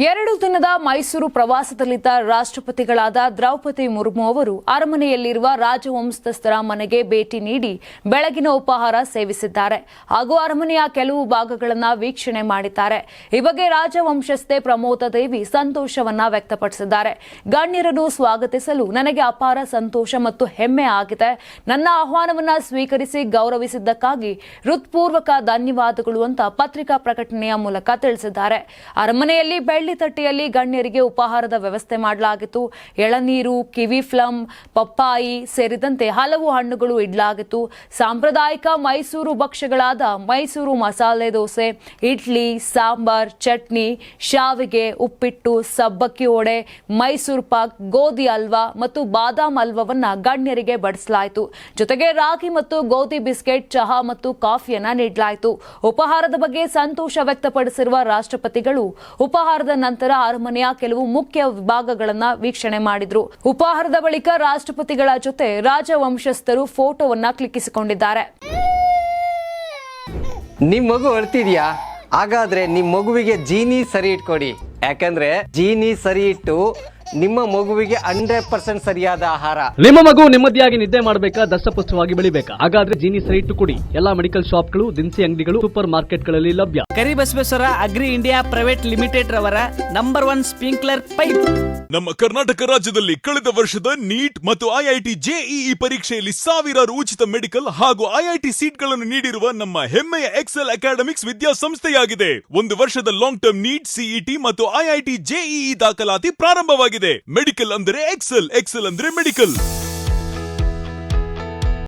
2 ದಿನದ ಮೈಸೂರು ಪ್ರವಾಸದಲ್ಲಿದ್ದ ರಾಷ್ಟ್ರಪತಿಗಳಾದ ದ್ರೌಪದಿ ಮುರ್ಮು ಅವರು ಅರಮನೆಯಲ್ಲಿರುವ ರಾಜವಂಶಸ್ಥರ ಮನೆಗೆ ಭೇಟಿ ನೀಡಿ ಬೆಳಗಿನ ಉಪಹಾರ ಸೇವಿಸಿದ್ದಾರೆ ಹಾಗೂ ಅರಮನೆಯ ಕೆಲವು ಭಾಗಗಳನ್ನು ವೀಕ್ಷಣೆ ಮಾಡಿದ್ದಾರೆ. ಈ ಬಗ್ಗೆ ರಾಜವಂಶಸ್ಥೆ ಪ್ರಮೋದ ದೇವಿ ಸಂತೋಷವನ್ನ ವ್ಯಕ್ತಪಡಿಸಿದ್ದಾರೆ. ಗಣ್ಯರನ್ನು ಸ್ವಾಗತಿಸಲು ನನಗೆ ಅಪಾರ ಸಂತೋಷ ಮತ್ತು ಹೆಮ್ಮೆ ಆಗಿದೆ. ನನ್ನ ಆಹ್ವಾನವನ್ನ ಸ್ವೀಕರಿಸಿ ಗೌರವಿಸಿದ್ದಕ್ಕಾಗಿ ಹೃತ್ಪೂರ್ವಕ ಧನ್ಯವಾದಗಳು ಅಂತ ಪತ್ರಿಕಾ ಪ್ರಕಟಣೆಯ ಮೂಲಕ ತಿಳಿಸಿದ್ದಾರೆ. ಅರಮನೆಯಲ್ಲಿ ಬೆಳ್ಳಿ ತಟ್ಟೆಯಲ್ಲಿ ಗಣ್ಯರಿಗೆ ಉಪಹಾರದ ವ್ಯವಸ್ಥೆ ಮಾಡಲಾಗಿತ್ತು. ಎಳನೀರು, ಕಿವಿ ಫ್ಲಮ್, ಪಪ್ಪಾಯಿ ಸೇರಿದಂತೆ ಹಲವು ಹಣ್ಣುಗಳು ಇಡಲಾಗಿತ್ತು. ಸಾಂಪ್ರದಾಯಿಕ ಮೈಸೂರು ಭಕ್ಷ್ಯಗಳಾದ ಮೈಸೂರು ಮಸಾಲೆ ದೋಸೆ, ಇಡ್ಲಿ, ಸಾಂಬಾರ್, ಚಟ್ನಿ, ಶಾವಿಗೆ, ಉಪ್ಪಿಟ್ಟು, ಸಬ್ಬಕ್ಕಿ ವಡೆ, ಮೈಸೂರು ಪಾಕ್, ಗೋಧಿ ಹಲ್ವಾ ಮತ್ತು ಬಾದಾಮ್ ಹಲ್ವವನ್ನ ಗಣ್ಯರಿಗೆ ಬಡಿಸಲಾಯಿತು. ಜೊತೆಗೆ ರಾಗಿ ಮತ್ತು ಗೋಧಿ ಬಿಸ್ಕೆಟ್, ಚಹಾ ಮತ್ತು ಕಾಫಿಯನ್ನ ನೀಡಲಾಯಿತು. ಉಪಹಾರದ ಬಗ್ಗೆ ಸಂತೋಷ ವ್ಯಕ್ತಪಡಿಸಿರುವ ರಾಷ್ಟ್ರಪತಿಗಳು ಉಪಹಾರದ ನಂತರ ಅರಮನೆಯ ಕೆಲವು ಮುಖ್ಯ ವಿಭಾಗಗಳನ್ನು ವೀಕ್ಷಣೆ ಮಾಡಿದ್ರು. ಉಪಹಾರದ ಬಳಿಕ ರಾಷ್ಟ್ರಪತಿಗಳ ಜೊತೆ ರಾಜವಂಶಸ್ಥರು ಫೋಟೋವನ್ನ ಕ್ಲಿಕ್ಕಿಸಿಕೊಂಡಿದ್ದಾರೆ. ನಿಮ್ ಮಗು ಅಳ್ತಿದ್ಯಾ? ಹಾಗಾದ್ರೆ ನಿಮ್ ಮಗುವಿಗೆ ಜೀನಿ ಸರಿ ಇಟ್ಕೊಡಿ. ಯಾಕಂದ್ರೆ ಜೀನಿ ಸರಿ ಇಟ್ಟು ನಿಮ್ಮ ಮಗುವಿಗೆ 100% ಸರಿಯಾದ ಆಹಾರ. ನಿಮ್ಮ ಮಗು ನೆಮ್ಮದಿಯಾಗಿ ನಿದ್ದೆ ಮಾಡಬೇಕಾ, ದಷ್ಟಪುಷ್ಟವಾಗಿ ಬೆಳಿಬೇಕಾ? ಹಾಗಾದ್ರೆ ಜೀನಿ ಸರಿ ಇಟ್ಟು ಕೊಡಿ. ಎಲ್ಲಾ ಮೆಡಿಕಲ್ ಶಾಪ್ಗಳು, ದಿನಸಿ ಅಂಗಡಿಗಳು, ಸೂಪರ್ ಮಾರ್ಕೆಟ್ಗಳಲ್ಲಿ ಲಭ್ಯ. Karibasaveshwara agri India private limited ರವರ ನಂಬರ್ 1 ಸ್ಪ್ರಿಂಕ್ಲರ್ ಪೈಪ್. ನಮ್ಮ ಕರ್ನಾಟಕ ರಾಜ್ಯದಲ್ಲಿ ಕಳೆದ ವರ್ಷದ ನೀಟ್ ಮತ್ತು ಐಐಟಿ ಜೆಇಇ ಪರೀಕ್ಷೆಯಲ್ಲಿ ಸಾವಿರಾರು ಉಚಿತ ಮೆಡಿಕಲ್ ಹಾಗೂ ಐಐಟಿ ಸೀಟ್ಗಳನ್ನು ನೀಡಿರುವ ನಮ್ಮ ಹೆಮ್ಮೆಯ ಎಕ್ಸೆಲ್ ಅಕಾಡೆಮಿಕ್ಸ್ ವಿದ್ಯಾಸಂಸ್ಥೆಯಾಗಿದೆ. 1 ವರ್ಷದ ಲಾಂಗ್ ಟರ್ಮ್ ನೀಟ್, ಸಿಇಟಿ ಮತ್ತು ಐಐಟಿ ಜೆಇಇ ದಾಖಲಾತಿ ಪ್ರಾರಂಭವಾಗಿದೆ. ಮೆಡಿಕಲ್ ಅಂದರೆ ಎಕ್ಸೆಲ್, ಎಕ್ಸೆಲ್ ಅಂದ್ರೆ ಮೆಡಿಕಲ್.